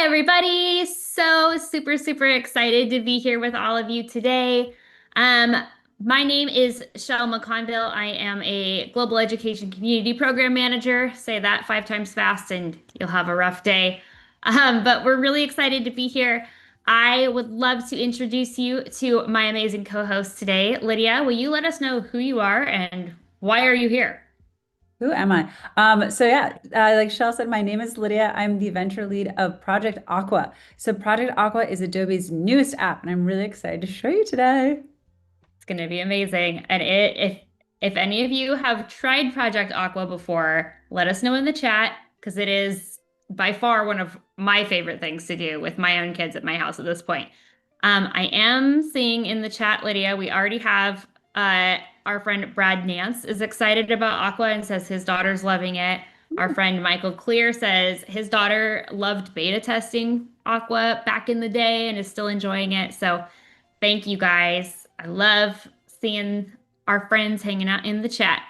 Everybody. So super excited to be here with all of you today. Um, my name is Shell McConville. I am a global education community program manager. Say that 5 times fast and you'll have a rough day. But we're really excited to be here. I would love to introduce you to my amazing co-host today. Lydia, will you let us know who you are and why are you here? Who am I? Like Shell said, my name is Lydia. I'm the venture lead of Project Aqua. So Project Aqua is Adobe's newest app, and I'm really excited to show you today. It's going to be amazing. And if any of you have tried Project Aqua before, let us know in the chat because it is by far one of my favorite things to do with my own kids at my house at this point. I am seeing in the chat, Lydia, we already have our friend Brad Nance is excited about Aqua and says his daughter's loving it. Our friend Michael Clear says his daughter loved beta testing Aqua back in the day and is still enjoying it. So thank you guys. I love seeing our friends hanging out in the chat.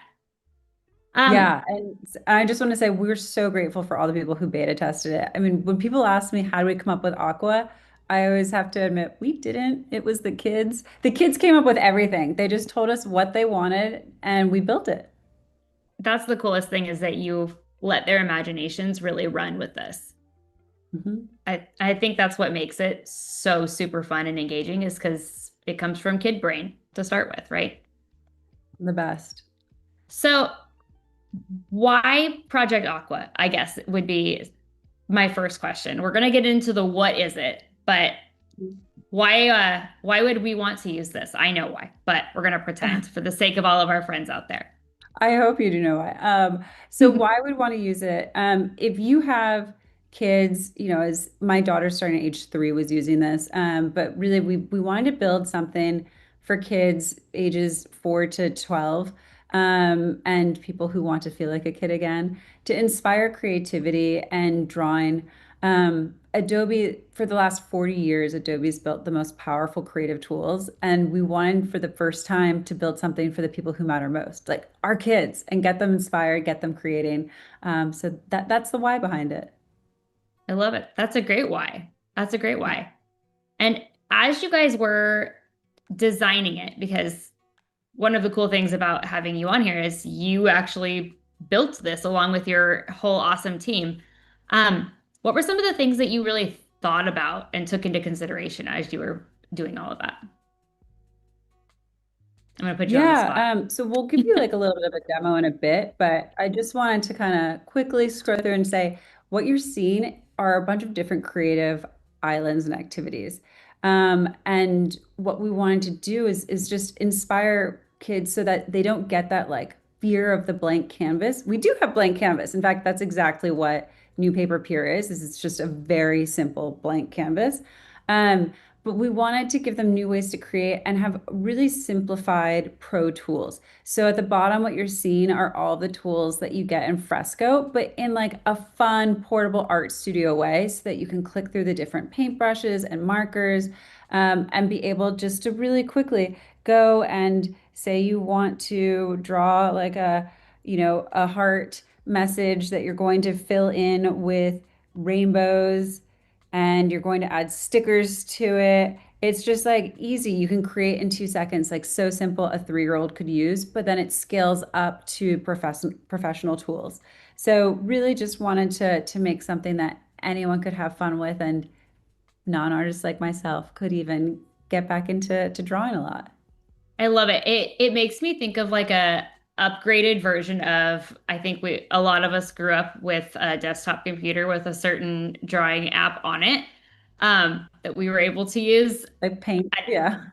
Um, Yeah, and I just want to say we're so grateful for all the people who beta tested it. I mean, when people ask me how do we come up with Aqua, I always have to admit we didn't. It was the kids. The kids came up with everything. They just told us what they wanted and we built it. that's the coolest thing is that you let their imaginations really run with this. Mhm. I think that's what makes it so super fun and engaging is because it comes from kid brain to start with, right? The best. So why Project Aqua, I guess would be my first question. We're gonna get into the what is it, but why would we want to use this? I know why, but we're gonna pretend for the sake of all of our friends out there. I hope you do know why. So why would want to use it? If you have kids, as my daughter starting at age 3 was using this, but really we wanted to build something for kids ages 4 to 12, and people who want to feel like a kid again, to inspire creativity and drawing. Adobe, for the last 40 years, Adobe's built the most powerful creative tools. And we wanted for the first time to build something for the people who matter most, like our kids, and get them inspired, get them creating. So that's the why behind it. I love it. That's a great why. That's a great why. And as you guys were designing it, because one of the cool things about having you on here is you actually built this along with your whole awesome team. What were some of the things that you really thought about and took into consideration as you were doing all of that? I'm gonna put you on the Yeah, spot. so we'll give you like a little bit of a demo in a bit, but I just wanted to kind of quickly scroll through and say what you're seeing are a bunch of different creative islands and activities. And what we wanted to do is just inspire kids so that they don't get that like fear of the blank canvas. We do have blank canvas. In fact, that's exactly what New Paper Pure is it's just a very simple blank canvas. Um, but we wanted to give them new ways to create and have really simplified pro tools. So at the bottom, what you're seeing are all the tools that you get in Fresco, but in like a fun, portable art studio way so that you can click through the different paintbrushes and markers, and be able just to really quickly go and say you want to draw like a heart message that you're going to fill in with rainbows and you're going to add stickers to it. It's just like easy. You can create in 2 seconds, like so simple a 3-year-old could use, but then it scales up to professional tools. So really just wanted to make something that anyone could have fun with and non-artists like myself could even get back into drawing a lot. I love it. It makes me think of like a upgraded version of I think we a lot of us grew up with a desktop computer with a certain drawing app on it that we were able to use. Like paint, yeah.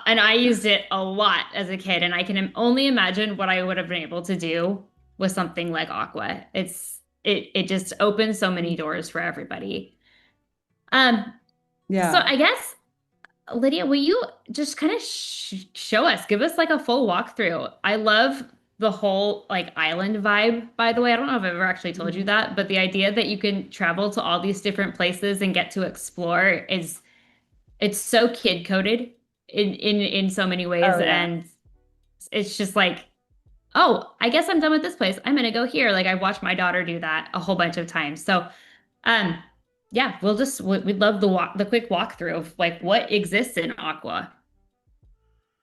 And I used it a lot as a kid, and I can only imagine what I would have been able to do with something like Aqua. It just opens so many doors for everybody. Um, so Yeah. I guess Lydia, will you just kind of show us, give us like a full walkthrough? I love the whole like island vibe, by the way. I don't know if I've ever actually told you that, but the idea that you can travel to all these different places and get to explore is it's so kid coded in so many ways. Oh yeah. And it's just like, oh, I guess I'm done with this place. I'm gonna go here. Like I've watched my daughter do that a whole bunch of times. So um Yeah, we'd love the quick walkthrough of like what exists in Aqua.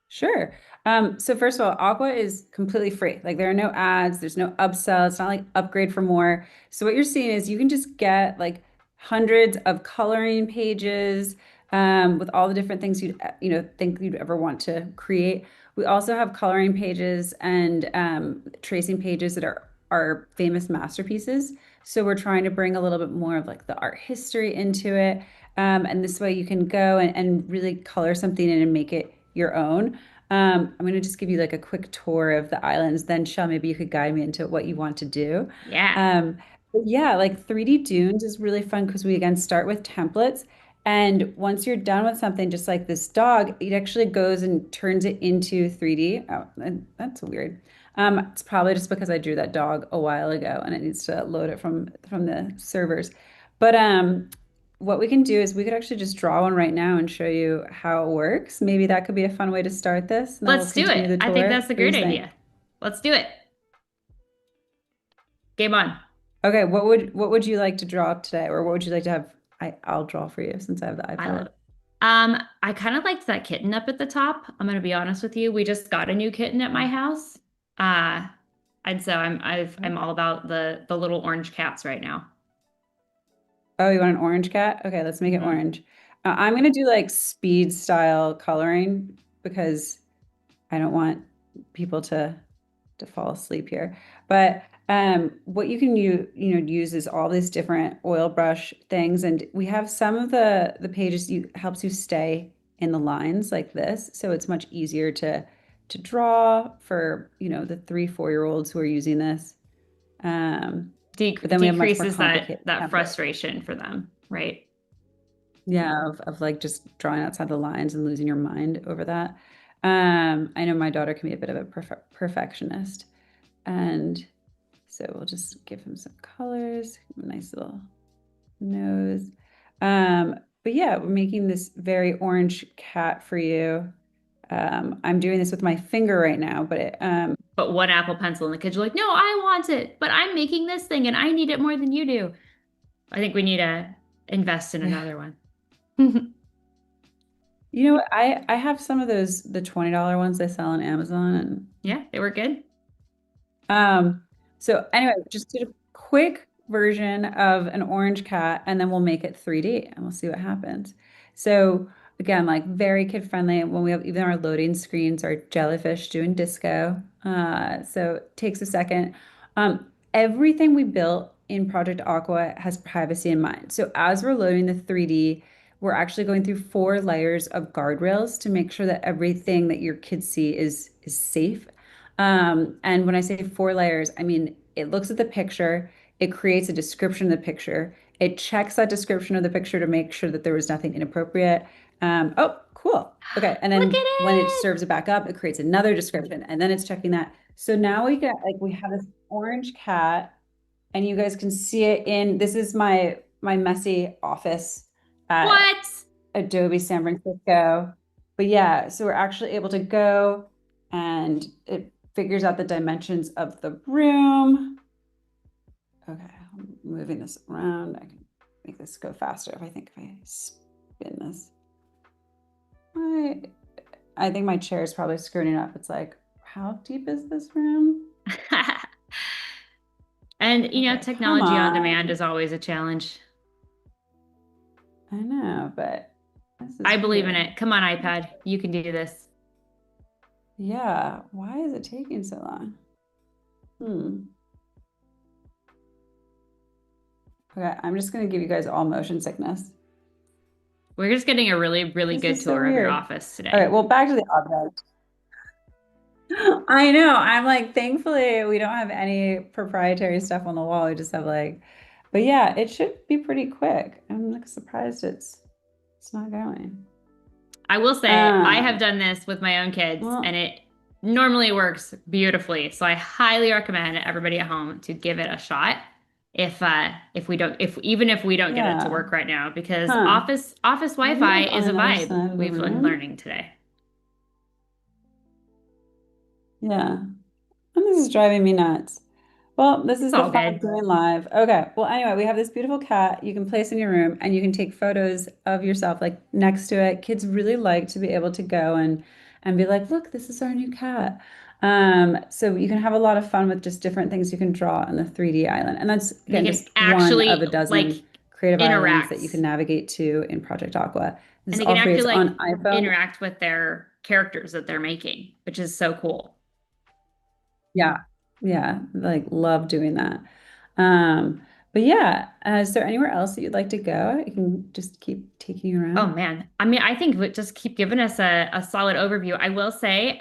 Sure. So first of all, Aqua is completely free. Like there are no ads, there's no upsell. It's not like upgrade for more. So what you're seeing is you can just get like hundreds of coloring pages with all the different things you'd think you'd ever want to create. We also have coloring pages and tracing pages that are our famous masterpieces. So we're trying to bring a little bit more of like the art history into it. And this way you can go and really color something in and make it your own. I'm going to just give you like a quick tour of the islands. Then, Shell, maybe you could guide me into what you want to do. Yeah. But yeah, like 3D dunes is really fun because we again start with templates. And once you're done with something, just like this dog, it actually goes and turns it into 3D. Oh, and that's weird. It's probably just because I drew that dog a while ago and it needs to load it from the servers. But what we can do is we could actually just draw one right now and show you how it works. Maybe that could be a fun way to start this, and then we'll Let's do it. continue the I think tour. that's a What do you great think? idea. Let's do it. Game on. Okay, what would you like to draw up today, or what would you like to have? I'll draw for you since I have the I love iPad. it. I kind of liked that kitten up at the top. I'm gonna be honest with you. We just got a new kitten at my house. Uh, and so I'm all about the little orange cats right now. Oh, you want an orange cat? Okay, let's make it Hmm. orange. I'm gonna do like speed style coloring because I don't want people to fall asleep here. But what you can use is all these different oil brush things, and we have some of the pages you helps you stay in the lines like this, so it's much easier to draw for the 3, 4-year-olds who are using this. But then we have much more Decreases complicated that templates. frustration for them, right? Yeah, of like just drawing outside the lines and losing your mind over that. I know my daughter can be a bit of a perfectionist. And so we'll just give him some colors, a nice little nose. But yeah, we're making this very orange cat for you. I'm doing this with my finger right now, but But one Apple Pencil and the kids are like, no, I want it, but I'm making this thing and I need it more than you do. I think we need to invest in yeah. another one. You know what? I have some of those the $20 ones they sell on Amazon and Yeah, they were good. Um, so anyway, just did a quick version of an orange cat and then we'll make it 3D and we'll see what happens. So again, like very kid friendly when we have even our loading screens are jellyfish doing disco. So it takes a second. Everything we built in Project Aqua has privacy in mind. So as we're loading the 3D, we're actually going through 4 layers of guardrails to make sure that everything that your kids see is safe. And when I say 4 layers, I mean it looks at the picture, it creates a description of the picture, it checks that description of the picture to make sure that there was nothing inappropriate. Oh, cool. Okay. And Look at then when it it. serves it back up, it creates another description, and then it's checking that. So now we have this orange cat, and you guys can see it in this is my messy office at What? Adobe San Francisco. But yeah, so we're actually able to go and it figures out the dimensions of the room. Okay, I'm moving this around. I can make this go faster if I spin this. I, I think my chair is probably screwing it up. It's like, how deep is this room? And Okay, come technology on demand on. is always a challenge. I know, but this I is believe in weird. it. Come on, iPad. You can do this. Yeah, why is it taking so long? Hmm. Okay, I'm just gonna give you guys all motion sickness. We're just getting a really, really This good is so tour of your weird. office All right, today. well, back to the object. I know. I'm like, thankfully, we don't have any proprietary stuff on the wall. We just have like, but yeah, it should be pretty quick. I'm like surprised it's not going. I will say, I have Um, done this with my own kids, and well, it normally works beautifully. So I highly recommend everybody at home to give it a shot. If we don't if we don't get it to yeah. work right now, because Huh. office Maybe Wi-Fi like on is a another vibe side of the we've been room. learning today. Yeah. And this is driving me nuts. Well, this It's is the all fun of good. doing live. Okay. Well, anyway, we have this beautiful cat you can place in your room and you can take photos of yourself like next to it. Kids really like to be able to go and be like, look, this is our new cat. So you can have a lot of fun with just different things you can draw on the 3D island. And that's And they again can just one of actually a dozen like creative islands that you can interact navigate to in Project Aqua. This and is they all can free. actually It's like on iPhone. interact with their characters that they're making, which is so cool. Yeah. Yeah. Like love doing that. Um, but yeah, is there anywhere else that you'd like to go? I can just keep taking you Oh around. man. I mean, I think just keep giving us a solid overview. I will say,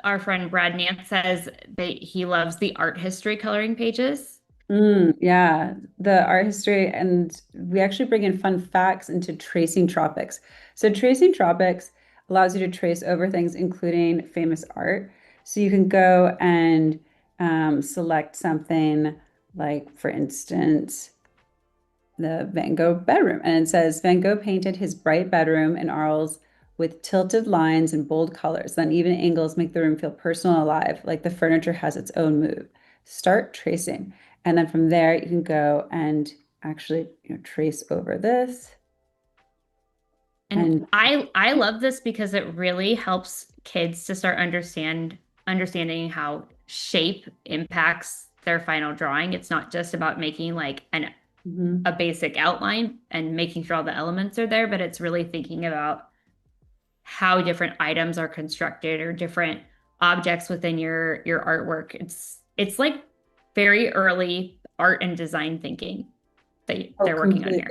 our friend Brad Nance says that he loves the art history coloring pages. Yeah, the art history, and we actually bring in fun facts into tracing tropics. So tracing tropics allows you to trace over things, including famous art. So you can go and select something like, for instance, the Van Gogh bedroom. And it says Van Gogh painted his bright bedroom in Arles with tilted lines and bold colors. Then even angles make the room feel personal and alive, like the furniture has its own mood. Start tracing. And then from there, you can go and actually, trace over this. And And I love this because it really helps kids to start understanding how shape impacts their final drawing. It's not just about making like mhm. a basic outline and making sure all the elements are there, but it's really thinking about how different items are constructed or different objects within your artwork. It's like very early art and design thinking that Oh, they're working on here.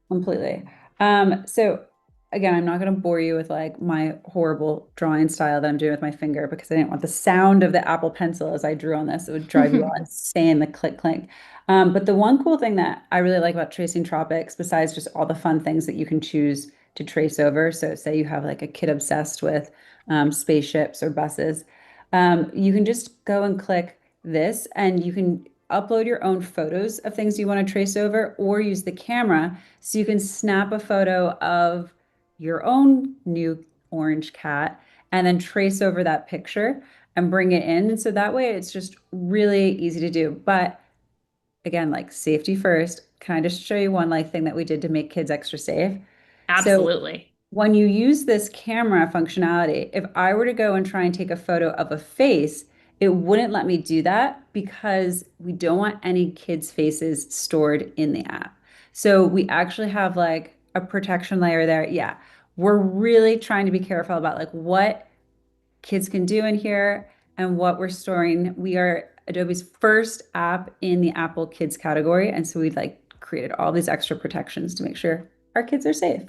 completely. Completely. So again, I'm not going to bore you with like my horrible drawing style that I'm doing with my finger because I didn't want the sound of the Apple Pencil as I drew on this. It would drive you all insane, the click clink. But the one cool thing that I really like about tracing tropics, besides just all the fun things that you can choose to trace over. So say you have like a kid obsessed with spaceships or buses, you can just go and click this and you can upload your own photos of things you want to trace over or use the camera so you can snap a photo of your own new orange cat and then trace over that picture and bring it in. And so that way it's just really easy to do. But again, like safety first, can I just show you one like thing that we did to make kids extra safe? So Absolutely. when you use this camera functionality, if I were to go and try and take a photo of a face, it wouldn't let me do that because we don't want any kids' faces stored in the app. So we actually have like a protection layer there. Yeah, we're really trying to be careful about like what kids can do in here and what we're storing. We are Adobe's first app in the Apple Kids category, and so we like created all these extra protections to make sure our kids are safe.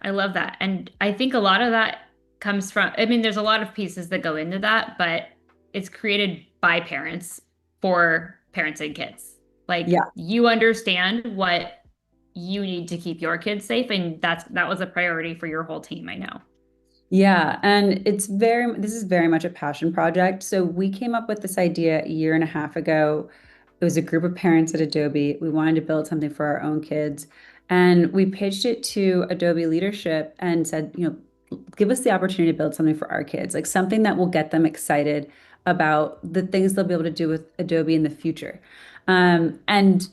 I love that. And I think a lot of that comes from, I mean, there's a lot of pieces that go into that, but it's created by parents for parents and kids. Like Yeah. you understand what you need to keep your kids safe, and that was a priority for your whole team, I know. Yeah, and this is very much a passion project. So we came up with this idea a year and a half ago. It was a group of parents at Adobe. We wanted to build something for our own kids. And we pitched it to Adobe leadership and said, give us the opportunity to build something for our kids, like something that will get them excited about the things they'll be able to do with Adobe in the future. And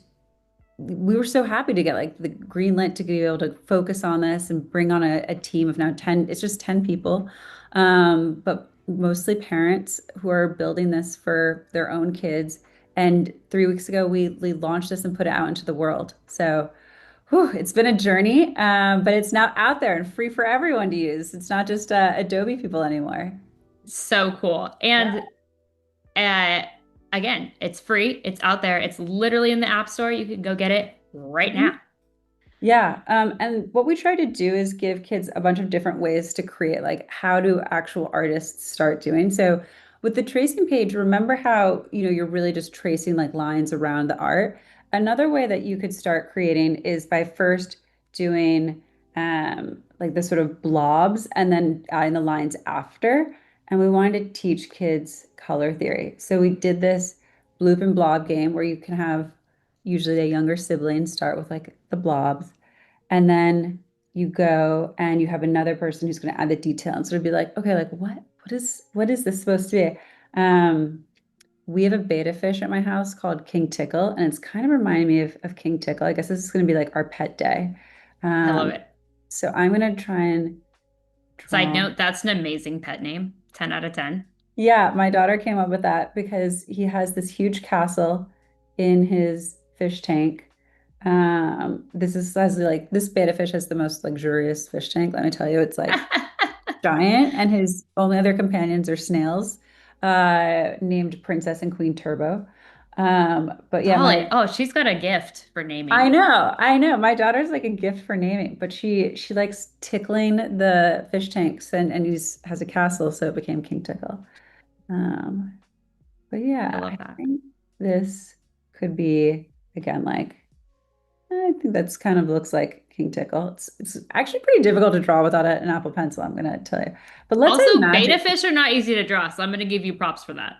we were so happy to get like the green lit to be able to focus on this and bring on a team of now 10, it's just 10 people, but mostly parents who are building this for their own kids. And 3 weeks ago, we launched this and put it out into the world. So whew, it's been a journey, but it's now out there and free for everyone to use. It's not just Adobe people anymore. So cool. And uh again, it's free, it's out there, it's literally in the App Store. You can go get it right Yeah. now. Yeah, and what we try to do is give kids a bunch of different ways to create, like how do actual artists start doing. So with the tracing page, remember how, you're really just tracing like lines around the art. Another way that you could start creating is by first doing like the sort of blobs and then adding the lines after. And we wanted to teach kids color theory. So we did this bloop and blob game where you can have usually a younger sibling start with like the blobs and then you go and you have another person who's going to add the detail and sort of be like, okay, like what is this supposed to be? we have a beta fish at my house called King Tickle, and it's kind of reminding me of King Tickle. I guess this is going to be like our pet day. I love Um, it. so I'm going to try and Side draw. note, that's an amazing pet name. 10 out of 10. Yeah, my daughter came up with that because he has this huge castle in his fish tank. This is has like this betta fish has the most luxurious fish tank. Let me tell you, it's like giant, and his only other companions are snails, named Princess and Queen Turbo. But yeah, Golly. Oh, she's got a gift for naming. I know. My daughter's like a gift for naming, but she likes tickling the fish tanks, and he's has a castle, so it became King Tickle. Um, but I yeah, love I that. think this could be again like I think that's kind of looks like King Tickle. It's actually pretty difficult to draw without an Apple Pencil, I'm gonna tell you. But let's say Also, beta magic. fish are not easy to draw, so I'm going to give you props for that.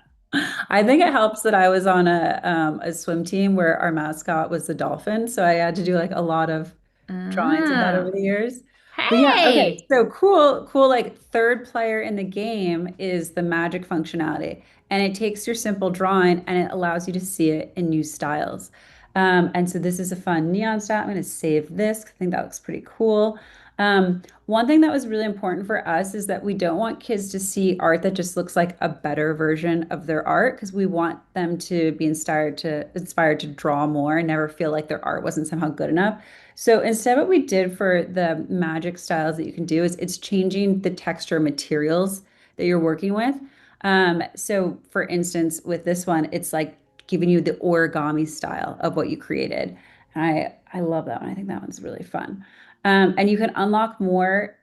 I think it helps that I was on a swim team where our mascot was the dolphin, so I had to do like a lot of drawings of that over Oh, the years. But yeah, okay. hey. So cool, like third player in the game is the magic functionality. And it takes your simple drawing and it allows you to see it in new styles. And so this is a fun neon style. I'm going to save this. I think that looks pretty cool. One thing that was really important for us is that we don't want kids to see art that just looks like a better version of their art because we want them to be inspired to draw more and never feel like their art wasn't somehow good enough. So instead, what we did for the magic styles that you can do is it's changing the texture materials that you're working with. So for instance, with this one, it's like giving you the origami style of what you created. And I love that one. I think that one's really fun. And you can unlock more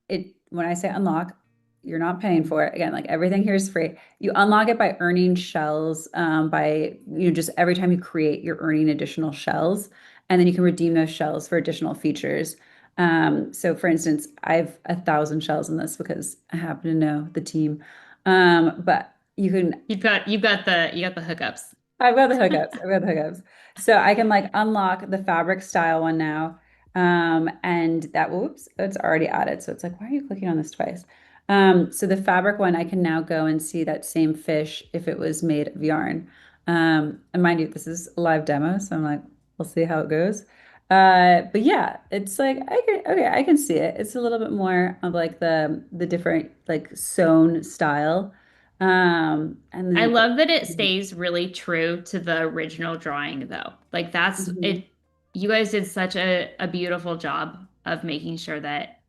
it when I say unlock, you're not paying for it. Again, like everything here is free. You unlock it by earning shells, by just every time you create, you're earning additional shells, and then you can redeem those shells for additional features. So for instance, I've 1,000 shells in this because I happen to know the team. But you can You got the hookups. I've got the hookups. I've got the hookups. So I can like unlock the fabric style one now. And that, whoops, it's already added. So it's like, why are you clicking on this twice? So the fabric one, I can now go and see that same fish if it was made of yarn. And mind you, this is a live demo, so I'm like, we'll see how it goes. But yeah, it's like I can see it. It's a little bit more of like the different like sewn style. And then I you've got love that it stays really true to the original drawing, though. Like that's Mhm. it. You guys did such a beautiful job of making sure that,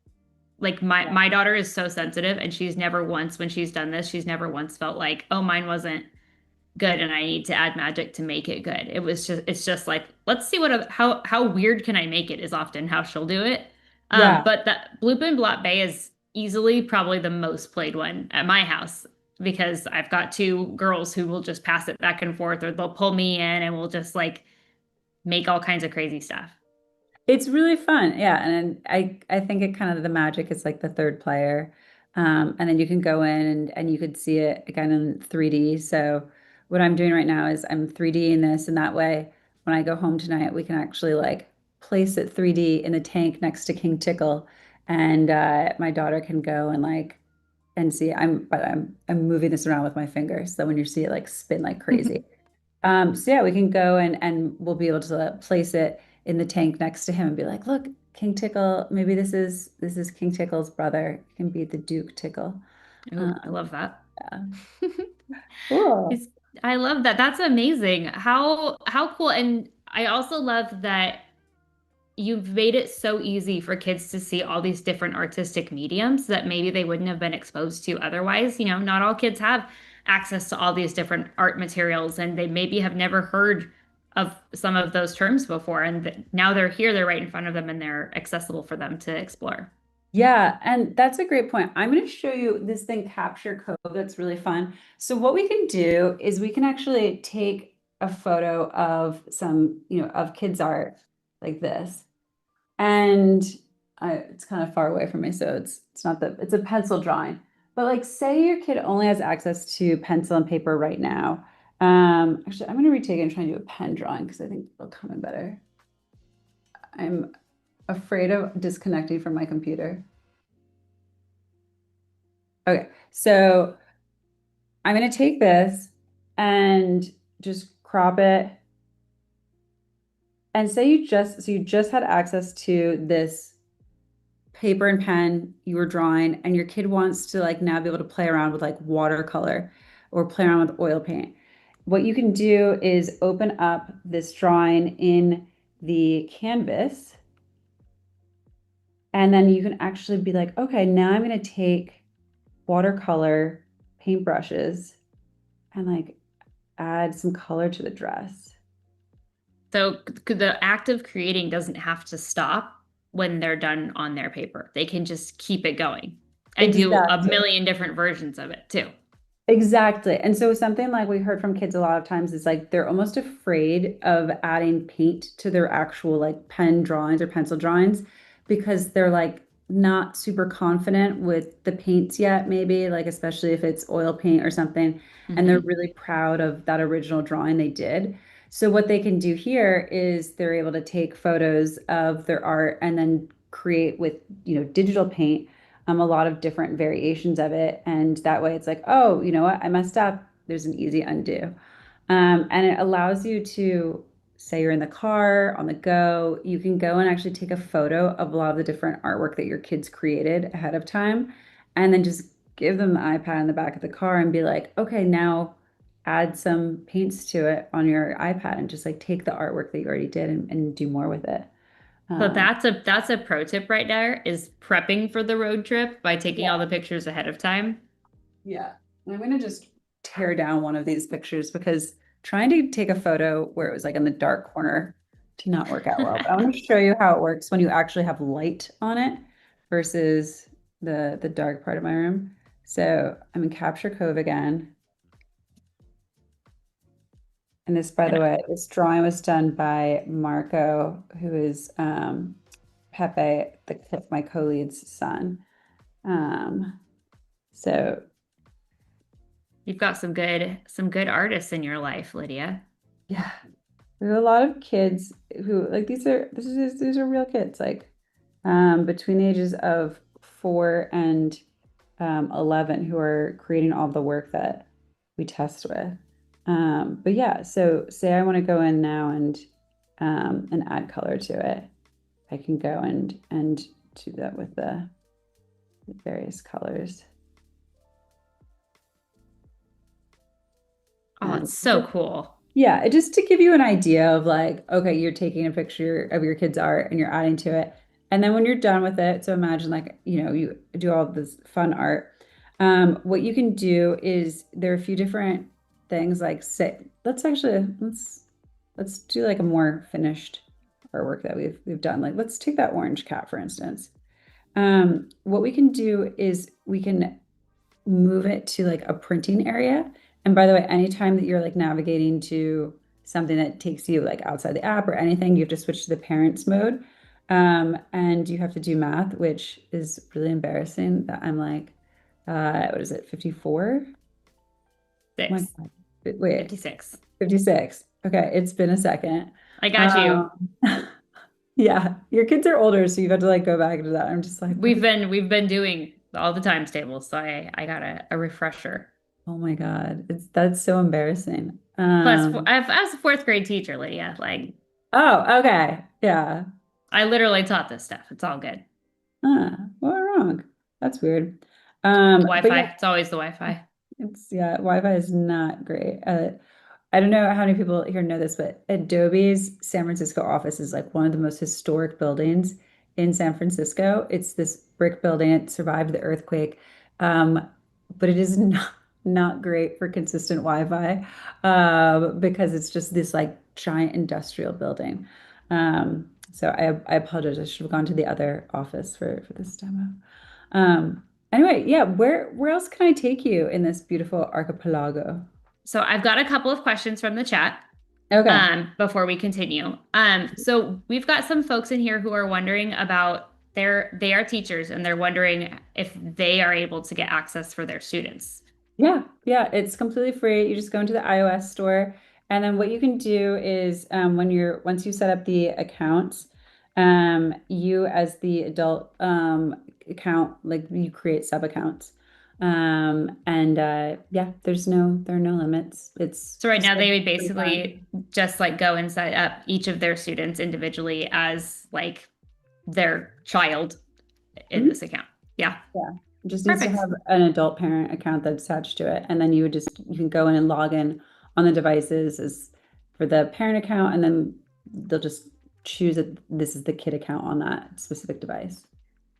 like, Yeah. my daughter is so sensitive, and she's never once, when she's done this, she's never once felt like, oh, mine wasn't good and I need to add magic to make it good. It's just like, let's see how weird can I make it is often how she'll do it. Yeah. But that Bloop and Blot Bay is easily probably the most played one at my house because I've got two girls who will just pass it back and forth, or they'll pull me in and we'll just like make all kinds of crazy stuff. It's really fun. Yeah. And I think it kind of the magic is like the third player. And then you can go in and you could see it again in 3D. So what I'm doing right now is I'm 3D in this, and that way when I go home tonight, we can actually like place it 3D in the tank next to King Tickle. And my daughter can go and like and see I'm moving this around with my fingers. So when you see it like spin like crazy. So yeah, we can go and we'll be able to place it in the tank next to him and be like, look, King Tickle, maybe this is King Tickle's brother. It can be the Duke Tickle. Oh, I love that. Yeah. Cool. It's, I love that. That's amazing. How cool. And I also love that you've made it so easy for kids to see all these different artistic mediums that maybe they wouldn't have been exposed to otherwise. Not all kids have access to all these different art materials, and they maybe have never heard of some of those terms before. And now they're here, they're right in front of them, and they're accessible for them to explore. Yeah, and that's a great point. I'm going to show you this thing, Capture Code, that's really fun. So what we can do is we can actually take a photo of some, of kids' art like this. And it's kind of far away from me, so it's not that it's a pencil drawing. But like, say your kid only has access to pencil and paper right now. Actually, I'm going to retake it and try and do a pen drawing because I think it'll come in better. I'm afraid of disconnecting from my computer. Okay, so I'm going to take this and just crop it. And say you just had access to this paper and pen you were drawing, and your kid wants to like now be able to play around with like watercolor or play around with oil paint. What you can do is open up this drawing in the canvas, and then you can actually be like, okay, now I'm going to take watercolor paintbrushes and like add some color to the dress. So the act of creating doesn't have to stop when they're done on their paper. They can just keep it going and do a Exactly. million different versions of it too. Exactly. And so something like we heard from kids a lot of times is like they're almost afraid of adding paint to their actual like pen drawings or pencil drawings because they're like not super confident with the paints yet, maybe like especially if it's oil paint or something, and they're Hmm. really proud of that original drawing they did. So what they can do here is they're able to take photos of their art and then create with, digital paint a lot of different variations of it. And that way it's like, oh, you know what? I messed up. There's an easy undo. And it allows you to say you're in the car, on the go, you can go and actually take a photo of a lot of the different artwork that your kids created ahead of time, and then just give them the iPad in the back of the car and be like, okay, now add some paints to it on your iPad and just like take the artwork that you already did and do more with it. So Um, that's a pro tip right there is prepping for the road trip by taking all the pictures ahead of time. Yeah. And I'm going to just tear down one of these pictures because trying to take a photo where it was like in the dark corner did not work out well. But I want to show you how it works when you actually have light on it versus the dark part of my room. So I'm in Capture Cove again. And this, by the And way, this drawing was done by Marco, who is Pepe, my co-lead's son. Um, so you've got some good artists in your life, Lydia. yeah, there's a lot of kids who like these are real kids, like between the ages of 4 and 11 who are creating all the work that we test with. But yeah, so say I want to go in now and add color to it. I can go and do that with the various colors. Oh, And it's so cool. yeah, just to give you an idea of like, okay, you're taking a picture of your kid's art and you're adding to it. And then when you're done with it, so imagine like, you do all this fun art. What you can do is there are a few different things like say, let's do like a more finished artwork that we've done. Like let's take that orange cat, for instance. What we can do is we can move it to like a printing area. And by the way, anytime that you're like navigating to something that takes you like outside the app or anything, you have to switch to the parents mode. And you have to do math, which is really embarrassing that I'm like, what is it, 54? Oh my Six, God. Wait, 56. 56. Okay, it's been a second. I got you. Um, yeah, your kids are older, so you've had to like go back into that. I'm just like, what We've is, been we've been doing all the times tables, so I got a refresher. oh my God, that's so embarrassing. Plus, I was a fourth grade teacher, Lydia. Like, Oh, okay. Yeah. I literally taught this stuff. It's all good. Well, wrong. That's weird. But Wi-Fi. yeah, It's always the Wi-Fi. yeah, Wi-Fi is not great. I don't know how many people here know this, but Adobe's San Francisco office is like one of the most historic buildings in San Francisco. It's this brick building. It survived the earthquake, um, but it is not great for consistent Wi-Fi because it's just this like giant industrial building. So I apologize. I should have gone to the other office for this demo. Anyway, yeah, where else can I take you in this beautiful archipelago? So I've got a couple of questions from the chat Okay. before we continue. So we've got some folks in here who are wondering about they are teachers and they're wondering if they are able to get access for their students. Yeah, it's completely free. You just go into the iOS store, and then what you can do is once you set up the accounts, you as the adult account, like you create sub accounts. And yeah, there are no limits. It's So right just now like they would pretty fun. basically just like go and set up each of their students individually as like their child in Mhm. this account. Yeah, Yeah. It just needs to perfect. have an adult parent account that's attached to it. And then you can go in and log in on the devices as for the parent account, and then they'll just choose that this is the kid account on that specific device.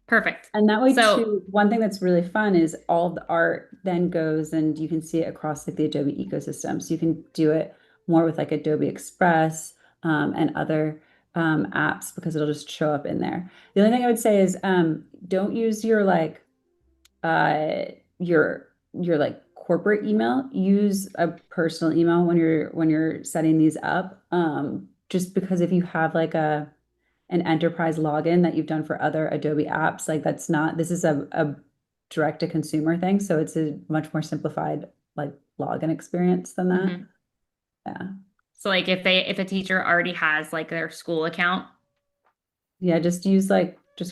Perfect. And that way So too, one thing that's really fun is all of the art then goes and you can see it across like the Adobe ecosystem. So you can do it more with like Adobe Express and other apps because it'll just show up in there. The only thing I would say is don't use your like uh your like corporate email. Use a personal email when you're setting these up. Just because if you have like an enterprise login that you've done for other Adobe apps. Like that's not, this is a direct to consumer thing. So it's a much more simplified like login experience than that. mhm. Yeah. So like if a teacher already has like their school account, Yeah. Just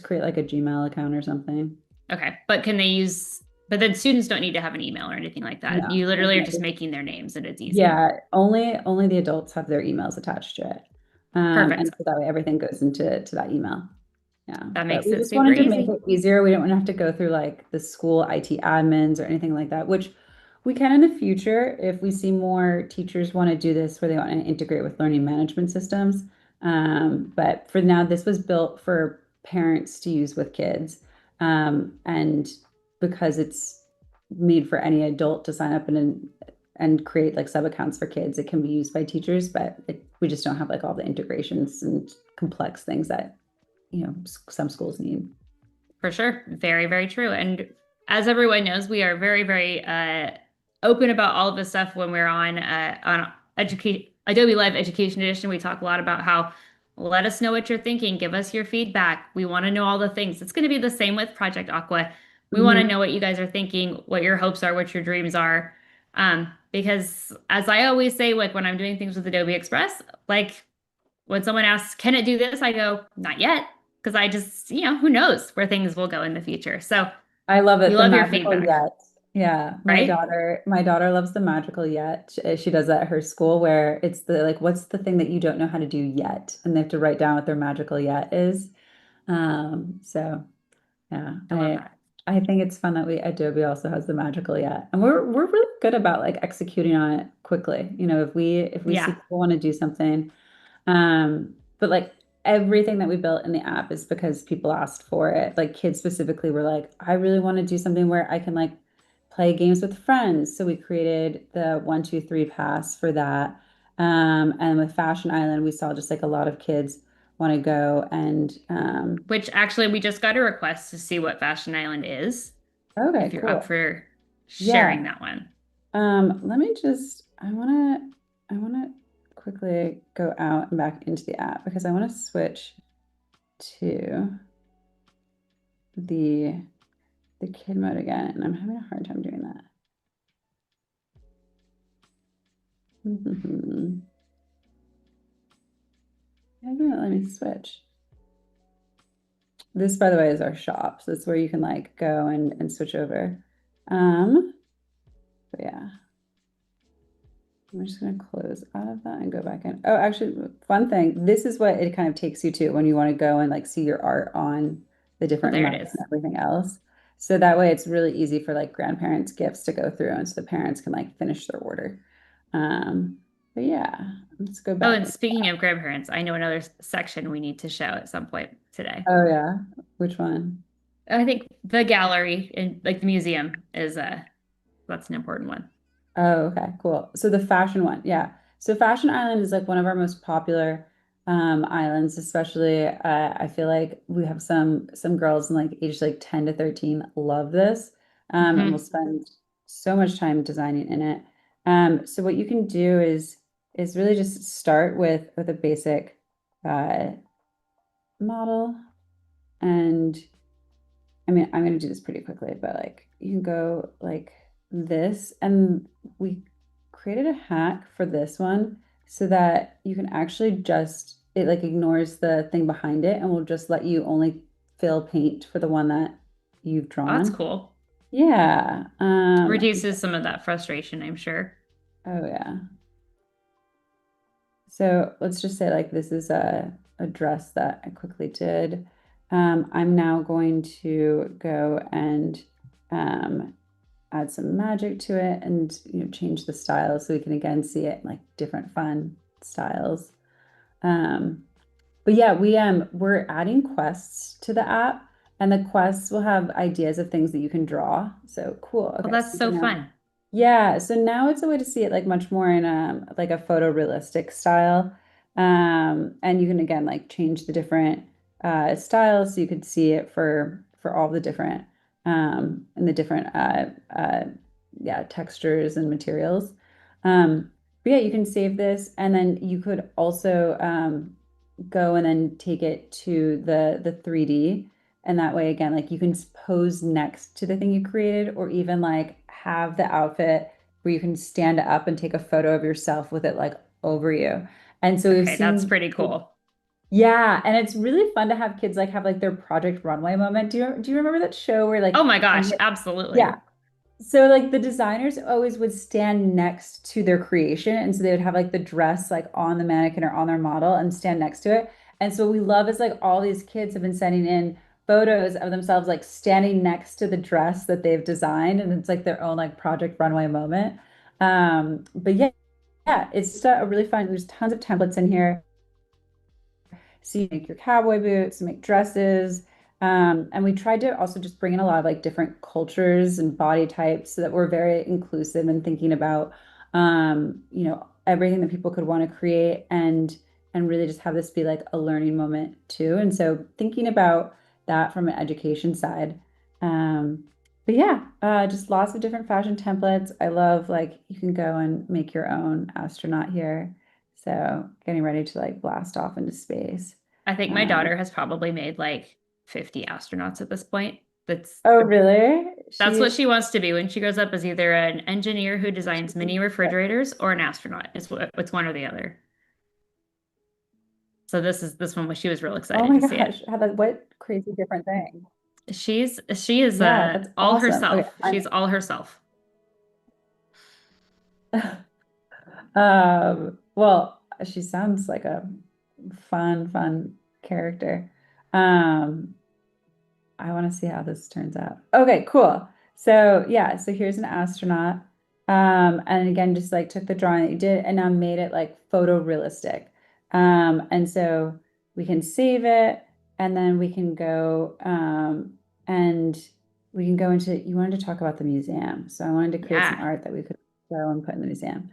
create like a Gmail account or something. okay. But can they use but then students don't need to have an email or anything like that. No. You No, literally are no, just making their names and it's easy. yeah. Only the adults have their emails attached to it. Perfect. And so that way everything goes into to that email. Yeah, That but makes we it just super wanted to make easy. it easier. We didn't want to have to go through like the school IT admins or anything like that, which we can in the future if we see more teachers want to do this where they want to integrate with learning management systems. But for now, this was built for parents to use with kids. And because it's made for any adult to sign up and create like sub accounts for kids, it can be used by teachers, but we just don't have like all the integrations and complex things that some schools need. For sure. Very, very true. And as everyone knows, we are very, very open about all of this stuff when we're on educate Adobe Live Education Edition. We talk a lot about how let us know what you're thinking, give us your feedback. We want to know all the things. It's going to be the same with Project Aqua. We want to Mhm. know what you guys are thinking, what your hopes are, what your dreams are. Because as I always say, like when I'm doing things with Adobe Express, like when someone asks, can it do this? I go, not yet. Because I just, who knows where things will go in the future. So I love we it. The love your magical feedback, yet. Yeah, right? my daughter loves the magical yet. She does that at her school where it's the like, what's the thing that you don't know how to do yet? And they have to write down what their magical yet is. So yeah, I love that. I think it's fun that we Adobe also has the magical yet, and we're really good about like executing on it quickly. If we see Yeah. people want to do something. But like everything that we built in the app is because people asked for it. Like kids specifically were like, I really want to do something where I can like play games with friends. So we created the 1, 2, 3 pass for that. And with Fashion Island, we saw just like a lot of kids want to go and Which actually, we just got a request to see what Fashion Island is, okay, if you're up cool. for sharing Yeah. that one. Let me just I wanna quickly go out and back into the app because I want to switch to the the kid mode again, and I'm having a hard time doing that. Why won't it let me switch? This, by the way, is our shop, so it's where you can like go and switch over. But yeah, I'm just gonna close out of that and go back in. Oh, actually, fun thing. This is what it kind of takes you to when you want to go and like see your art on the Oh, different there it mugs is. and everything else. So that way it's really easy for like grandparents' gifts to go through and so the parents can like finish their order. But yeah, let's go Oh, back and in. speaking of grandparents, I know another section we need to show at some point today. Oh yeah. Which one? I think the gallery in like the museum is that's an important one. Oh, okay, cool. So the fashion one, yeah. So Fashion Island is like one of our most popular islands, especially I feel like we have some girls in like age like 10 to 13 love this. And we'll Hmm. spend so much time designing in it. So what you can do is really just start with a basic uh model and I mean, I'm going to do this pretty quickly, but like you can go like this. And we created a hack for this one so that you can actually just, it like ignores the thing behind it and will just let you only fill paint for the one that you've Oh, that's drawn. cool. Yeah. Reduces some of that frustration, I'm sure. Oh yeah. So let's just say like this is a dress that I quickly did. I'm now going to go and um, add some magic to it and change the style so we can again see it in like different fun styles. Um, but yeah, we're adding quests to the app, and the quests will have ideas of things that you can draw. So cool. Oh, Okay, so that's you so can now, fun. yeah, so now it's a way to see it like much more in like a photorealistic style. And you can again like change the different styles so you could see it for all the different and the different yeah, textures and materials. But yeah, you can save this and then you could also go and then take it to the 3D. And that way, again, like you can pose next to the thing you created, or even like have the outfit where you can stand up and take a photo of yourself with it like over you. And so we've Okay, that's seen, pretty cool. yeah, and it's really fun to have kids like have like their Project Runway moment. Do you remember that show where Oh like, my gosh, and yeah, absolutely. so like the designers always would stand next to their creation. And so they would have like the dress like on the mannequin or on their model and stand next to it. And so what we love is like all these kids have been sending in photos of themselves like standing next to the dress that they've designed. And it's like their own like Project Runway moment. But yeah, yeah, it's just a really fun. There's tons of templates in here. So you make your cowboy boots, make dresses. And we tried to also just bring in a lot of like different cultures and body types so that we're very inclusive and thinking about everything that people could want to create and really just have this be like a learning moment too. And so thinking about that from an education side. Um, but yeah, just lots of different fashion templates. I love like you can go and make your own astronaut here. So getting ready to like blast off into space. I think my Um, daughter has probably made like 50 astronauts at this point. oh, really? That's She, what she wants to be when she grows up is either an engineer who designs mini refrigerators or an astronaut. It's one or the other. So this one she was real oh excited my to see it. gosh, how like what crazy different thing. She is Yeah, that's all awesome. Okay, herself. She's all herself. well, she sounds like a fun character. Um, I want to see how this turns out. Okay, cool. So yeah, so here's an astronaut. And again, just like took the drawing that you did and now made it like photorealistic. And so we can save it and then we can go and we can go into, you wanted to talk about the museum. So I wanted to create some Yeah. art that we could go and put in the museum.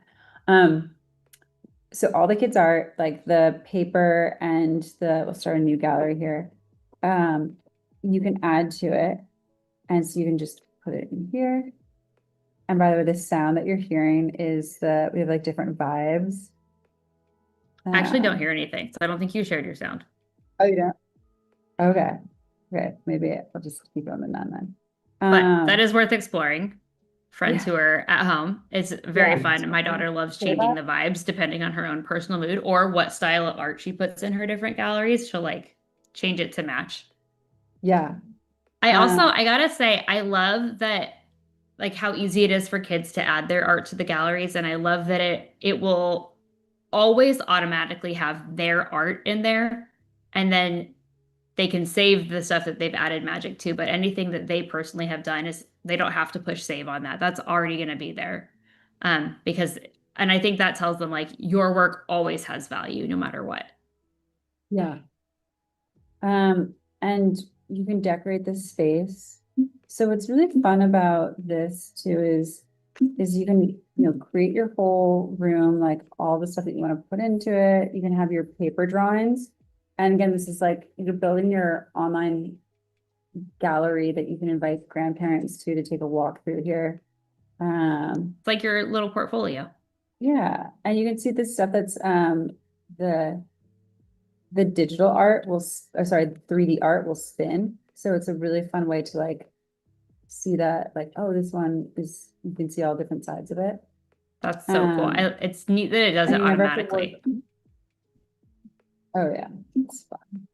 Um, so all the kids' art, like the paper and we'll start a new gallery here. Um, you can add to it. And so you can just put it in here. And by the way, the sound that you're hearing is we have like different vibes. I actually don't Um, hear anything. So I don't think you shared your sound. oh, you don't? Okay. Okay. Maybe I'll just keep them in none then. But that Um, is worth exploring. Friends yeah. who are at home. It's very Yeah. fun. And my daughter loves Hear changing that? the vibes depending on her own personal mood or what style of art she puts in her different galleries. She'll like change it to match. Yeah. Um, I gotta say, I love that like how easy it is for kids to add their art to the galleries. And I love that it will always automatically have their art in there. And then they can save the stuff that they've added magic to, but anything that they personally have done is they don't have to push save on that. That's already going to be there. Because, and I think that tells them like your work always has value no matter what. yeah. And you can decorate the space. So what's really fun about this too is you can, create your whole room, like all the stuff that you want to put into it. You can have your paper drawings. And again, this is like you're building your online gallery that you can invite grandparents to take a walk through here. It's like your little portfolio. Yeah, and you can see the stuff that's the the digital art will, sorry, the 3D art will spin. So it's a really fun way to like see that, like, oh, this one is, you can see all different sides of it. That's so cool. Um, It's neat that it does and it you never have to work. automatically. Oh yeah, it's fun.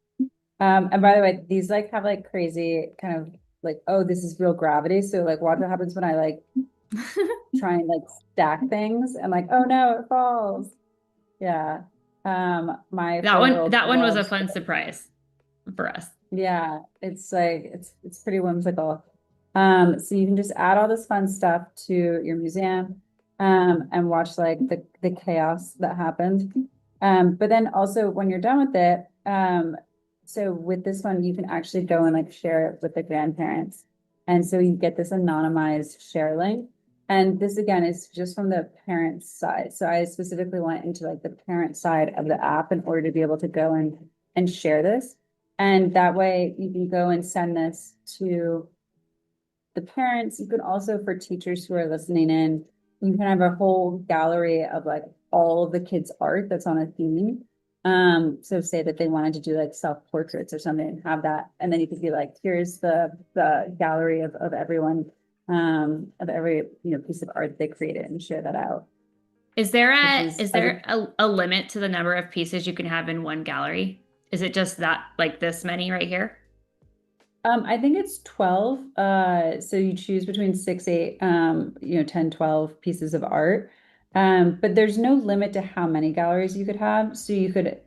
And by the way, these like have like crazy kind of like, oh, this is real gravity. So like watch what happens when I like try and like stack things and like, oh no, it falls. Yeah. My four-year-old That one was a loves, fun surprise for us. yeah, it's like it's pretty whimsical. So you can just add all this fun stuff to your museum, and watch like the chaos that happens. But then also when you're done with it, so with this one, you can actually go and like share it with the grandparents. And so you get this anonymized share link. And this again is just from the parent side. So I specifically went into like the parent side of the app in order to be able to go and share this. And that way you can go and send this to the parents. You can also, for teachers who are listening in, you can have a whole gallery of like all of the kids' art that's on a theme. So say that they wanted to do like self-portraits or something and have that. And then you could be like, here's the gallery of everyone, of every, piece of art they created and share that out, which is Is there a limit to the number of pieces you can have in one gallery? Is it just that like this many right here? I think it's 12. So you choose between 6, 8, 10, 12 pieces of art. But there's no limit to how many galleries you could have. So you could,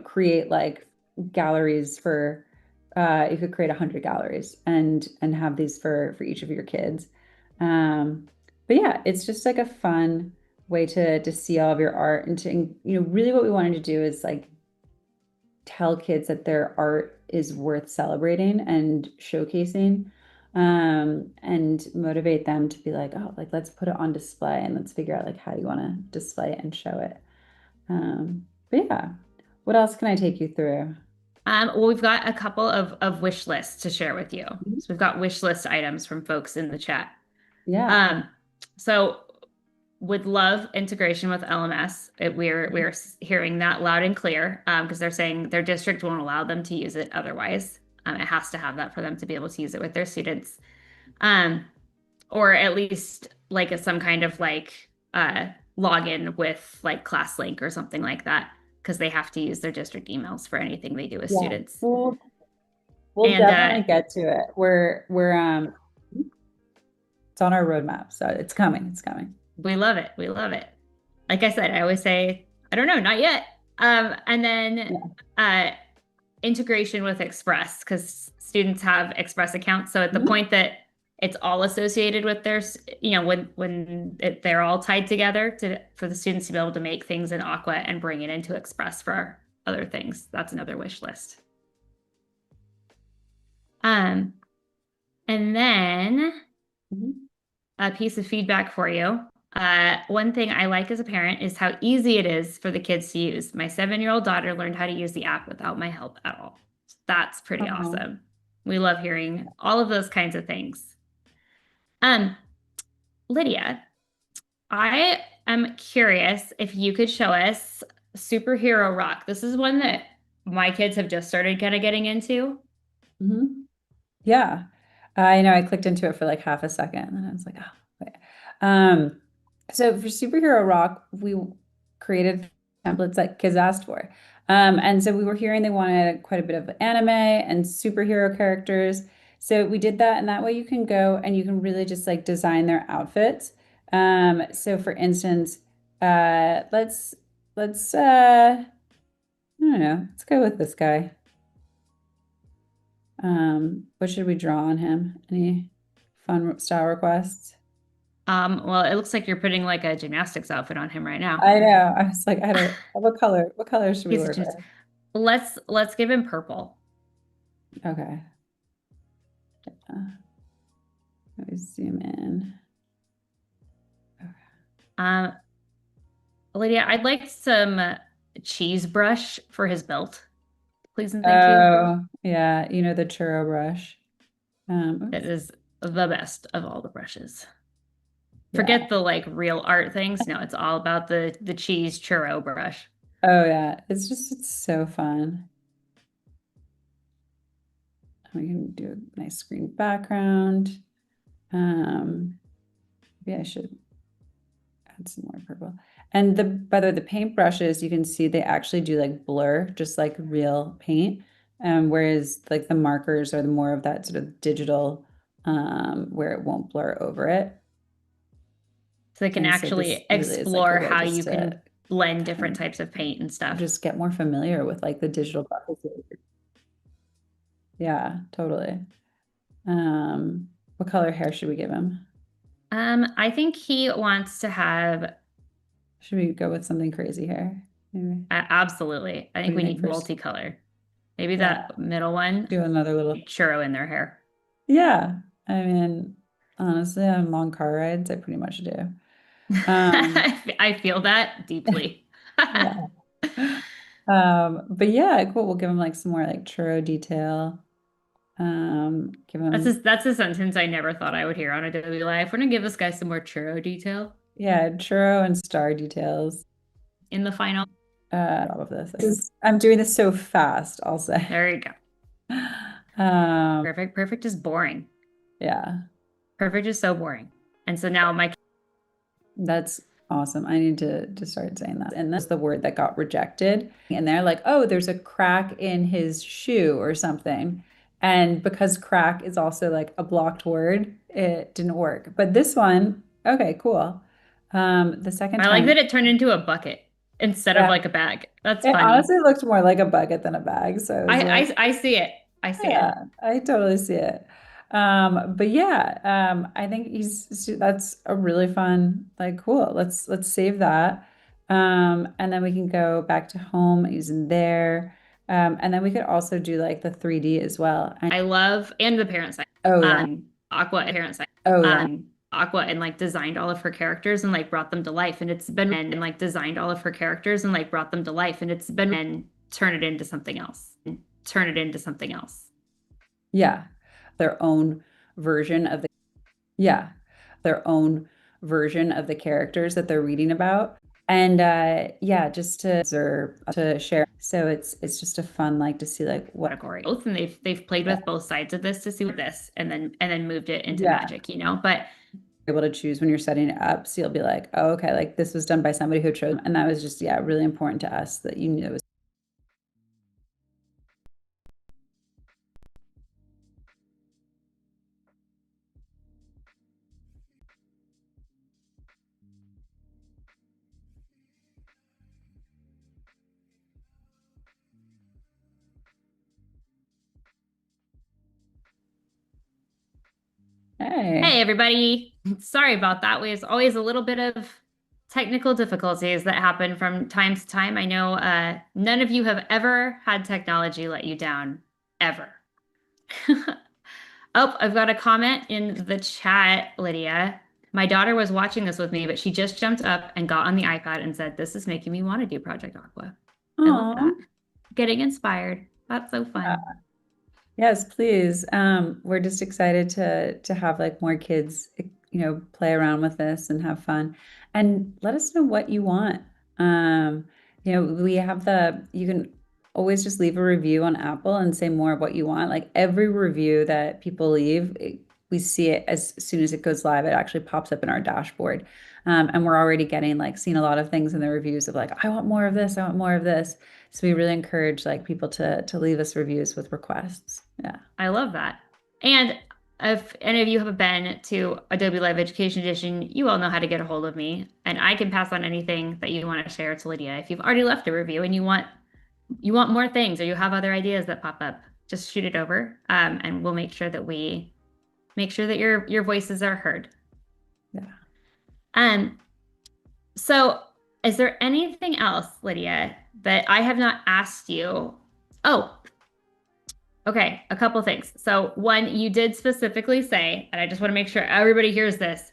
create like galleries for, you could create 100 galleries and have these for each of your kids. But yeah, it's just like a fun way to see all of your art and to, really what we wanted to do is like tell kids that their art is worth celebrating and showcasing, and motivate them to be like, oh, like let's put it on display and let's figure out like how you want to display it and show it. But yeah, what else can I take you through? Well, we've got a couple of wish lists to share with you. Mhm. So we've got wish list items from folks in the chat. Yeah. Um, so would love integration with LMS. We're hearing that loud and clear because they're saying their district won't allow them to use it otherwise. It has to have that for them to be able to use it with their students, um, or at least like some kind of like login with like ClassLink or something like that because they have to use their district emails for anything they do with Yeah. students. We'll And definitely get to it. We're it's on our roadmap, so it's coming. It's coming. we love it. We love it. Like I said, I always say, I don't know, not yet. And then Yeah. uh, integration with Express because students have Express accounts. So at the Mhm. point that it's all associated with their, they're all tied together to for the students to be able to make things in Aqua and bring it into Express for other things. That's another wish list. Um, and then Mhm. a piece of feedback for you. One thing I like as a parent is how easy it is for the kids to use. My 7-year-old daughter learned how to use the app without my help at all. That's pretty Oh. awesome. We love hearing all of those kinds of things. Um, Lydia, I am curious if you could show us Superhero Rock. This is one that my kids have just started kind of getting into. Mhm. Yeah. I know I clicked into it for like half a second and I was like, oh, wait. Um, so for Superhero Rock, we created templates that kids asked for. And so we were hearing they wanted quite a bit of anime and superhero characters. So we did that, and that way you can go and you can really just like design their outfits. So for instance, let's I don't know, let's go with this guy. What should we draw on him? Any fun style requests? Well, it looks like you're putting like a gymnastics outfit on him right now. I know. I was like, I don't, what color should we He's work just with? let's give him purple. Okay. Let me zoom in. Okay. Um, Lydia, I'd like some cheese brush for his belt, please and thank you. Oh, yeah, the churro brush. It Oops. is the best of all the brushes. Yeah. Forget the like real art things. No, it's all about the cheese churro brush. Oh, yeah. It's so fun. We can do a nice screen background. Maybe I should add some more purple. And by the way, the paint brushes, you can see they actually do like blur, just like real paint. Whereas like the markers are the more of that sort of digital, where it won't blur over it. So they can And so this actually really is like a explore way how just you to can blend kind different types of paint and of stuff. just get more familiar with like the digital processes. Yeah, totally. What color hair should we give him? I think he wants to have Should we go with something crazy hair? Maybe. absolutely. I What do think you we think need first? multicolor. Maybe Yeah, that middle one, do another little. churro in their hair. Yeah, I mean, honestly, on long car rides, I pretty much do. Um, I feel that deeply. yeah. But yeah, cool. We'll give him like some more like churro detail. Give him, That's a sentence I never thought I would hear on Adobe Live. We're gonna give this guy some more churro detail yeah, churro and star details. in the final. All of I'm doing this so fast, I'll say. There you go. Um, Perfect. Perfect is boring. yeah, Perfect is so boring. And so now my that's awesome. I need to start saying that. And that's the word that got rejected. And they're like, oh, there's a crack in his shoe or something. And because crack is also like a blocked word, it didn't work. But this one, okay, cool. The second I like time, that it turned into a bucket instead of yeah, like a bag. That's it funny. honestly looked more like a bucket than a bag. So I was like, I see it. I see it. yeah, I totally see it. But yeah, I think that's a really fun, like cool. Let's save that. And then we can go back to home using there. And then we could also do like the 3D as well. I love and the parent side. Oh yeah. Aqua parent side. Oh yeah. Aqua and like designed all of her characters and like brought them to life. And it's been and like designed all of her characters and like brought them to life. And it's been and turn it into something else. And turn it into something else. Yeah. Their own version of the yeah, their own version of the characters that they're reading about. And yeah, just to share. So it's just a fun like to see like what Category. Both and they've played yeah, with both sides of this to see what this and then moved it into yeah, magic, you know. But able to choose when you're setting it up. So you'll be like, oh, okay, like this was done by somebody who chose. And that was just, yeah, really important to us that you knew it was. hey, Hey. everybody. Sorry about that. There's always a little bit of technical difficulties that happen from time to time. I know none of you have ever had technology let you down, ever. Oh, I've got a comment in the chat, Lydia. My daughter was watching this with me, but she just jumped up and got on the iPad and said, "This is making me want to do Project Aqua." I love Oh, that. Getting inspired. That's so fun. yes, please. We're just excited to have like more kids, play around with this and have fun. And let us know what you want. We have you can always just leave a review on Apple and say more of what you want. Like every review that people leave, we see it as soon as it goes live, it actually pops up in our dashboard. And we're already getting like seeing a lot of things in the reviews of like, I want more of this, I want more of this. So we really encourage like people to leave us reviews with requests. Yeah. I love that. And if any of you have been to Adobe Live Education Edition, you all know how to get a hold of me, and I can pass on anything that you want to share to Lydia. If you've already left a review and you want more things or you have other ideas that pop up, just shoot it over, and we'll make sure that your voices are heard. Yeah. Um, so is there anything else, Lydia, that I have not asked you? Oh, okay, a couple things. So, one, you did specifically say, and I just want to make sure everybody hears this,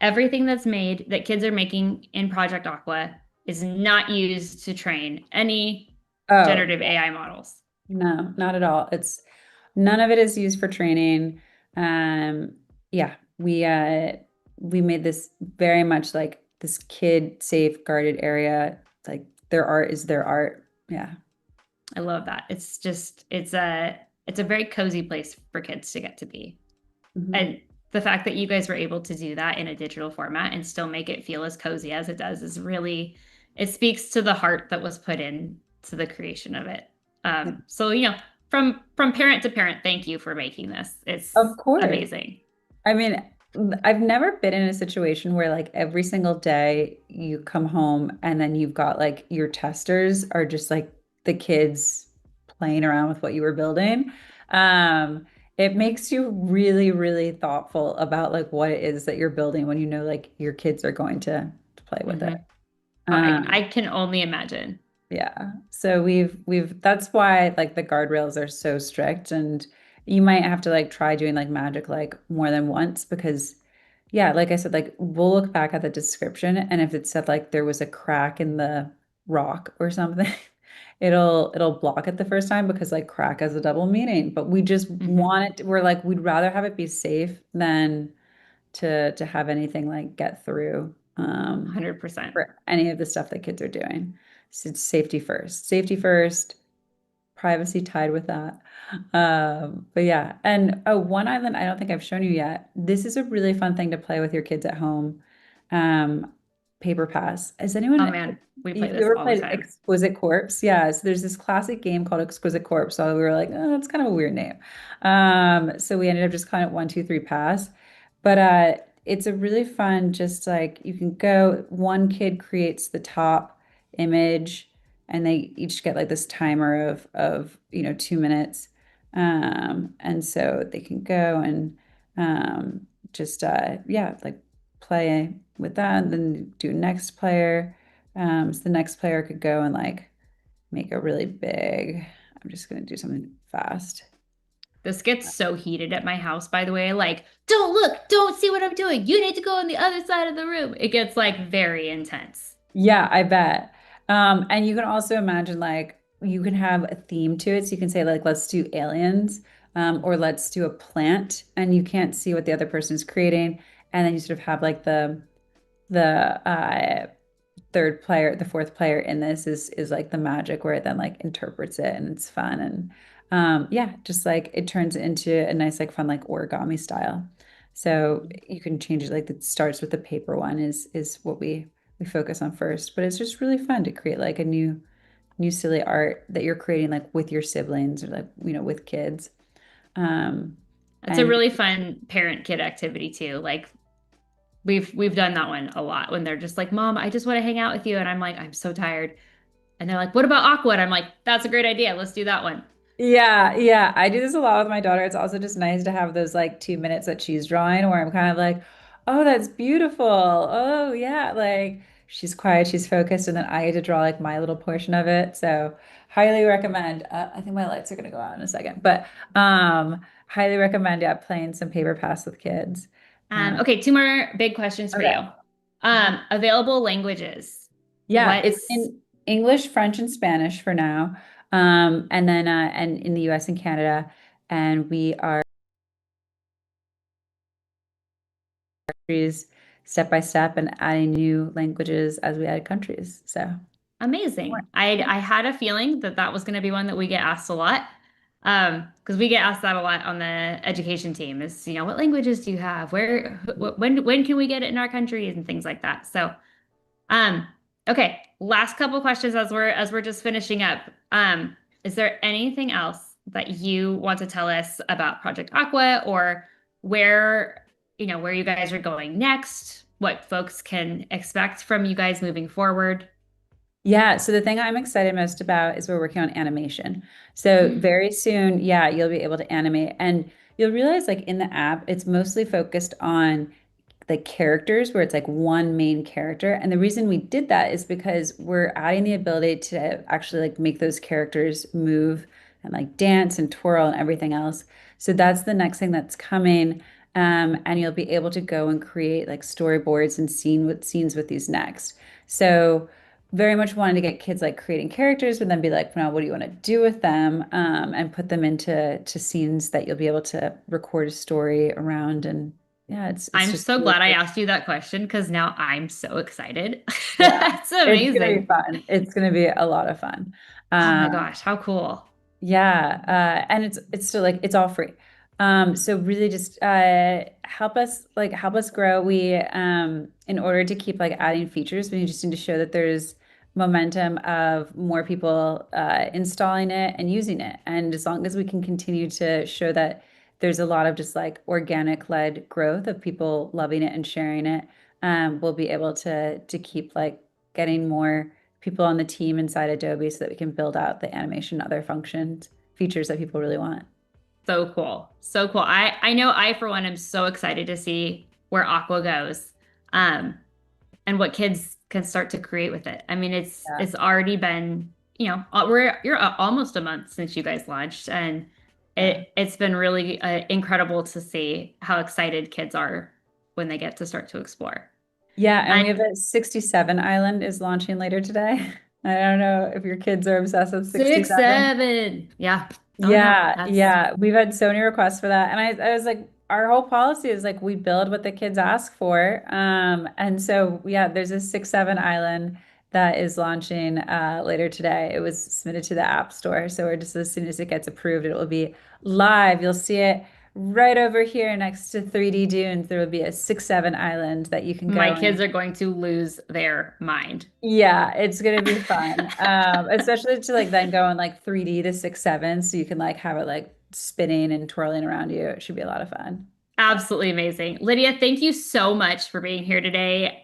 everything that's made that kids are making in Project Aqua is not used to train any Oh, generative AI models. no, not at all. It's none of it is used for training. Um, yeah, we made this very much like this kid safe guarded area. It's like their art is their art. Yeah. I love that. It's a very cozy place for kids to get to be. Mhm. And the fact that you guys were able to do that in a digital format and still make it feel as cozy as it does is really, it speaks to the heart that was put in to the creation of it. Yeah. So, you know, from parent to parent, thank you for making this. Of It's course. amazing. I mean, I've never been in a situation where like every single day you come home and then you've got like your testers are just like the kids playing around with what you were building. Um, it makes you really, really thoughtful about like what it is that you're building when you know like your kids are going to play with it. Hmm. I Um, can only imagine. yeah. So we've that's why like the guardrails are so strict and you might have to like try doing like magic like more than once because yeah, like I said, like we'll look back at the description and if it said like there was a crack in the rock or something, it'll block it the first time because like crack has a double meaning. But we just Hmm. want it, we're like we'd rather have it be safe than to have anything like get through. 100%. For any of the stuff that kids are doing. So it's safety first. Safety first, privacy tied with that. But yeah, and oh, one island I don't think I've shown you yet. This is a really fun thing to play with your kids at home. Paper pass. Has Oh anyone man, we play you this ever all the played time. Exquisite Corpse? Yeah, so there's this classic game called Exquisite Corpse. So we were like, oh, that's kind of a weird name. So we ended up just calling it 1, 2, 3 pass. But it's a really fun, just like you can go, one kid creates the top image and they each get like this timer of 2 minutes. And so they can go and just yeah, like play with that and then do next player. So the next player could go and like make a really big, I'm just gonna do something fast. This gets so heated at my house, by the way. Like, don't look, don't see what I'm doing. You need to go on the other side of the room. It gets like very intense. Yeah, I bet. And you can also imagine like you can have a theme to it. So you can say like, let's do aliens, or let's do a plant, and you can't see what the other person is creating. And then you sort of have like the third player, the fourth player in this is like the magic where it then like interprets it and it's fun and yeah, just like it turns into a nice like fun like origami style. So you can change it like it starts with the paper one is what we focus on first, but it's just really fun to create like a new silly art that you're creating like with your siblings or like with kids. Um It's a and really fun parent-kid activity too. Like we've done that one a lot when they're just like, "Mom, I just want to hang out with you." And I'm like, "I'm so tired." And they're like, "What about Aqua?" And I'm like, "That's a great idea. Let's do that one." yeah, yeah. I do this a lot with my daughter. It's also just nice to have those like 2 minutes that she's drawing where I'm kind of like, oh, that's beautiful. Oh, yeah. Like she's quiet, she's focused, and then I get to draw like my little portion of it. So highly recommend. I think my lights are gonna go out in a second, but highly recommend yeah, playing some paper pass with kids. Okay, two more big questions for Okay. you. Available languages. Yeah, it's What's in English, French, and Spanish for now. And then and in the US and Canada. And we are countries step by step and adding new languages as we add countries. So, amazing? I had a feeling that that was going to be one that we get asked a lot. Because we get asked that a lot on the education team is, what languages do you have? When can we get it in our countries and things like that. So, um, okay, last couple questions as we're just finishing up. Is there anything else that you want to tell us about Project Aqua or where you guys are going next? What folks can expect from you guys moving forward? yeah, so the thing I'm excited most about is we're working on animation. So very soon, yeah, you'll be able to animate and you'll realize like in the app, it's mostly focused on the characters where it's like one main character. And the reason we did that is because we're adding the ability to actually like make those characters move and like dance and twirl and everything else. So that's the next thing that's coming. And you'll be able to go and create like storyboards and scenes with these next. So very much wanted to get kids like creating characters, but then be like, now what do you want to do with them? And put them into scenes that you'll be able to record a story around and yeah, it's I'm just so really glad I cool. asked you that question because now I'm so excited. Yeah, That's it's gonna be amazing. fun. It's gonna be a lot of fun. Oh my Um, gosh, how cool. yeah, and it's still like it's all free. So really just help us grow. We in order to keep like adding features, we just need to show that there's momentum of more people installing it and using it. And as long as we can continue to show that there's a lot of just like organic led growth of people loving it and sharing it, we'll be able to keep like getting more people on the team inside Adobe so that we can build out the animation, other functions, features that people really want. So cool. So cool. I know I for one am so excited to see where Aqua goes. Um and what kids can start to create with it. I mean, Yeah. it's already been, we're you're almost a month since you guys launched, and Yeah. it's been really incredible to see how excited kids are when they get to start to explore. Yeah, and we And have a 67 Island is launching later today. I don't know if your kids are obsessed with six, 67. 7. Yeah. Oh no, Yeah, that's yeah. We've had so many requests for that. And I was like, our whole policy is like we build what the kids ask for. And so yeah, there's a 6-7 Island that is launching later today. It was submitted to the App Store. So we're just as soon as it gets approved, it will be live. You'll see it right over here next to 3D Dunes. There will be a 6-7 Island that you can my go kids and are going to lose their mind. yeah, it's gonna be fun. Especially to like then go in like 3D to 6-7, so you can like have it like spinning and twirling around you. It should be a lot of fun. Absolutely amazing. Lydia, thank you so much for being here today.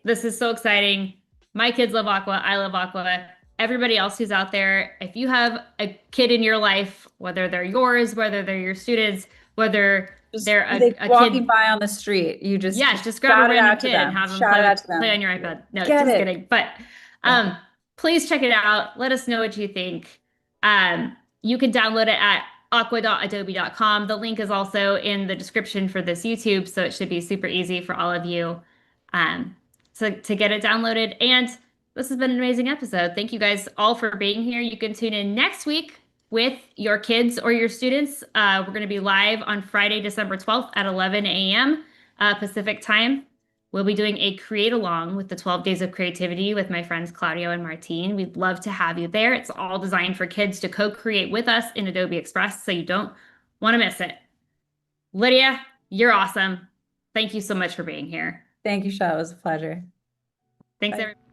This is so exciting. My kids love Aqua. I love Aqua. Everybody else who's out there, if you have a kid in your life, whether they're yours, whether they're your students, whether Just they're like a walking kid, by on the street, you yeah, just just grab a shout it random out to kid and them. have them Shout it out to play them. on your iPad. No, Get just it. kidding. But Yeah. please check it out. Let us know what you think. You can download it at aqua.adobe.com. The link is also in the description for this YouTube, so it should be super easy for all of you um, to get it downloaded. And this has been an amazing episode. Thank you guys all for being here. You can tune in next week with your kids or your students. We're going to be live on Friday, December 12th at 11 a.m. Pacific time. We'll be doing a create along with the 12 days of creativity with my friends Claudio and Martine. We'd love to have you there. It's all designed for kids to co-create with us in Adobe Express, so you don't want to miss it. Lydia, you're awesome. Thank you so much for being here. Thank you, Shaw. It was a pleasure. Thanks, Bye. everybody.